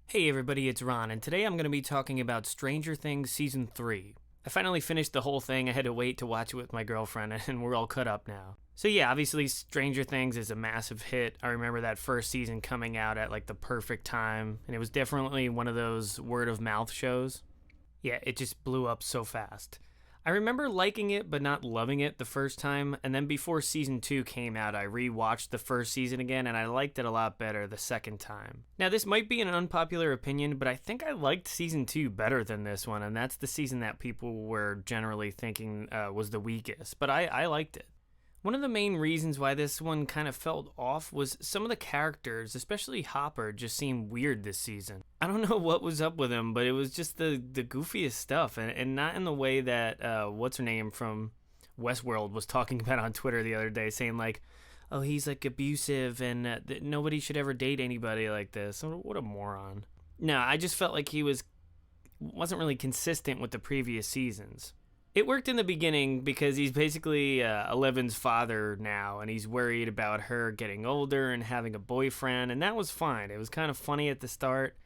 Hey everybody, it's Ron, and today I'm going to be talking about Stranger Things Season 3. I finally finished the whole thing. I had to wait to watch it with my girlfriend, and we're all caught up now. So yeah, obviously Stranger Things is a massive hit. I remember that first season coming out at like the perfect time, and it was definitely one of those word of mouth shows. Yeah, it just blew up so fast. I remember liking it but not loving it the first time, and then before season 2 came out, I rewatched the first season again and I liked it a lot better the second time. Now, this might be an unpopular opinion, but I think I liked season 2 better than this one, and that's the season that people were generally thinking was the weakest, but I liked it. One of the main reasons why this one kind of felt off was some of the characters, especially Hopper, just seemed weird this season. I don't know what was up with him, but it was just the goofiest stuff, and not in the way that, what's her name from Westworld was talking about on Twitter the other day, saying like, oh, he's like abusive and nobody should ever date anybody like this. What a moron. No, I just felt like he wasn't really consistent with the previous seasons. It worked in the beginning because he's basically Eleven's father now, and he's worried about her getting older and having a boyfriend, and that was fine. It was kind of funny at the start,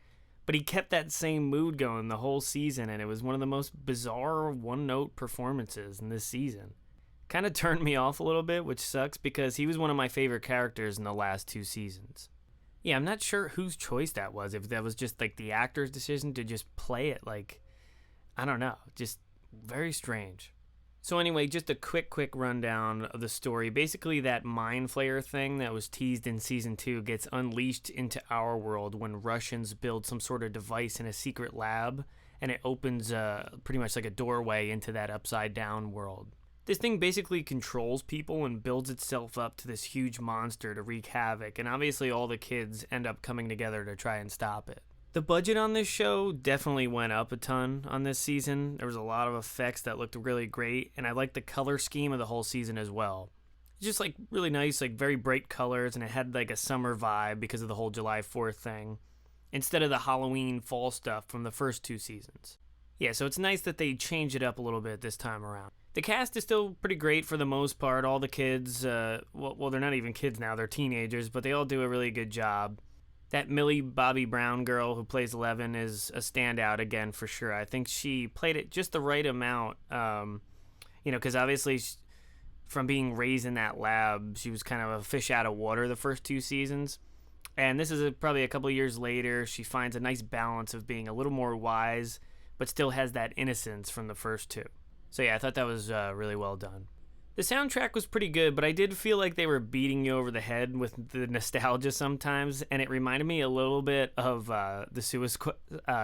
but he kept that same mood going the whole season, and it was one of the most bizarre one-note performances in this season. Kind of turned me off a little bit, which sucks because he was one of my favorite characters in the last 2 seasons. Yeah, I'm not sure whose choice that was, if that was just like the actor's decision to just play it like, I don't know, just very strange. So anyway, just a quick rundown of the story. Basically, that mind flayer thing that was teased in season 2 gets unleashed into our world when Russians build some sort of device in a secret lab, and it opens pretty much like a doorway into that upside down world. This thing basically controls people and builds itself up to this huge monster to wreak havoc, and obviously all the kids end up coming together to try and stop it. The budget on this show definitely went up a ton on this season. There was a lot of effects that looked really great, and I liked the color scheme of the whole season as well. It's just like really nice, like very bright colors, and it had like a summer vibe because of the whole July 4th thing, instead of the Halloween fall stuff from the first 2 seasons. Yeah, so it's nice that they changed it up a little bit this time around. The cast is still pretty great for the most part. All the kids, well, they're not even kids now, they're teenagers, but they all do a really good job. That Millie Bobby Brown girl who plays 11 is a standout again for sure. I think she played it just the right amount, because obviously from being raised in that lab, she was kind of a fish out of water the first 2 seasons. And this is probably a couple of years later. She finds a nice balance of being a little more wise, but still has that innocence from the first 2. So yeah, I thought that was really well done. The soundtrack was pretty good, but I did feel like they were beating you over the head with the nostalgia sometimes, and it reminded me a little bit of the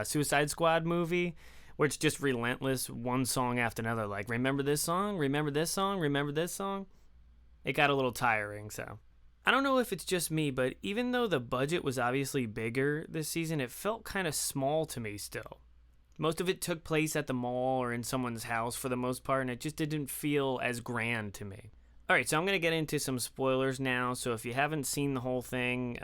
Suicide Squad movie, where it's just relentless, one song after another, like, remember this song, remember this song, remember this song? It got a little tiring, so. I don't know if it's just me, but even though the budget was obviously bigger this season, it felt kind of small to me still. Most of it took place at the mall or in someone's house for the most part, and it just didn't feel as grand to me. Alright, so I'm going to get into some spoilers now, so if you haven't seen the whole thing,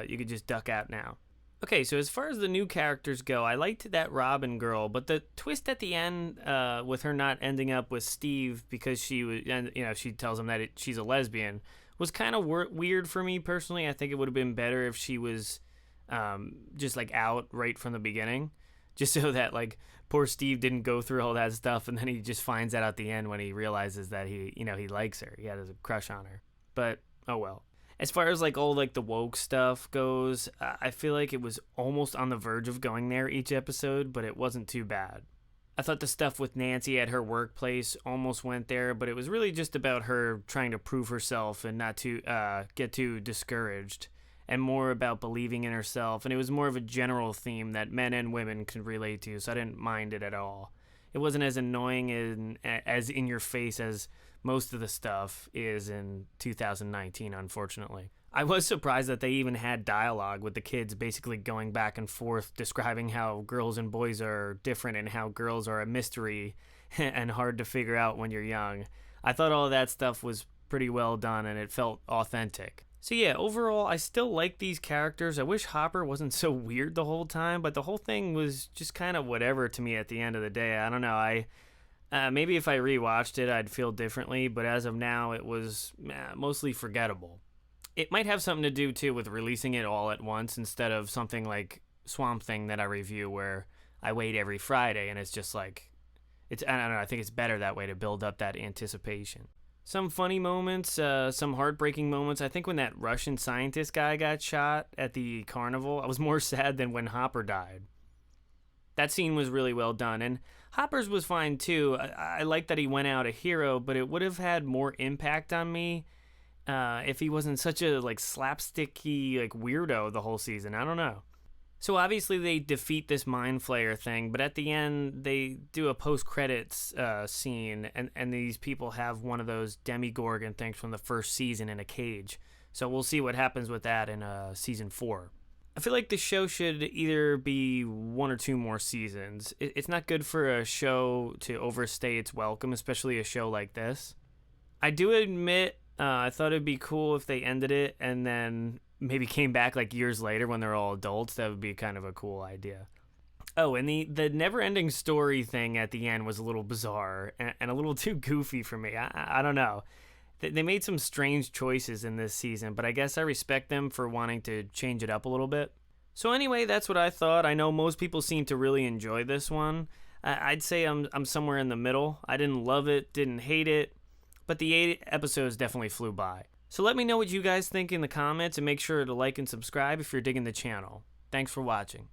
you could just duck out now. Okay, so as far as the new characters go, I liked that Robin girl, but the twist at the end with her not ending up with Steve because she was, she tells him that she's a lesbian, was kind of weird for me personally. I think it would have been better if she was just like out right from the beginning. Just so that, like, poor Steve didn't go through all that stuff, and then he just finds out at the end when he realizes that he likes her. He had a crush on her. But, oh well. As far as, like, all, like, the woke stuff goes, I feel like it was almost on the verge of going there each episode, but it wasn't too bad. I thought the stuff with Nancy at her workplace almost went there, but it was really just about her trying to prove herself and not to get too discouraged, and more about believing in herself, and it was more of a general theme that men and women could relate to, so I didn't mind it at all. It wasn't as annoying and as in your face as most of the stuff is in 2019, unfortunately. I was surprised that they even had dialogue with the kids basically going back and forth describing how girls and boys are different and how girls are a mystery and hard to figure out when you're young. I thought all of that stuff was pretty well done and it felt authentic. So yeah, overall, I still like these characters. I wish Hopper wasn't so weird the whole time, but the whole thing was just kind of whatever to me at the end of the day. I don't know. Maybe if I rewatched it, I'd feel differently, but as of now, it was mostly forgettable. It might have something to do too with releasing it all at once instead of something like Swamp Thing that I review where I wait every Friday and it's just like I don't know, I think it's better that way to build up that anticipation. Some funny moments, some heartbreaking moments. I think when that Russian scientist guy got shot at the carnival, I was more sad than when Hopper died. That scene was really well done, and Hopper's was fine too. I like that he went out a hero, but it would have had more impact on me if he wasn't such a like slapsticky like weirdo the whole season. I don't know. So obviously they defeat this mind flayer thing, but at the end they do a post credits scene, and these people have one of those Demogorgon things from the first season in a cage. So we'll see what happens with that in season 4. I feel like the show should either be 1 or 2 more seasons. It's not good for a show to overstay its welcome, especially a show like this. I do admit I thought it'd be cool if they ended it and then maybe came back like years later when they're all adults. That would be kind of a cool idea. Oh, and the never-ending story thing at the end was a little bizarre and a little too goofy for me. I don't know. They made some strange choices in this season, but I guess I respect them for wanting to change it up a little bit. So anyway, that's what I thought. I know most people seem to really enjoy this one. I'd say I'm somewhere in the middle. I didn't love it, didn't hate it, but the 8 episodes definitely flew by. So let me know what you guys think in the comments, and make sure to like and subscribe if you're digging the channel. Thanks for watching.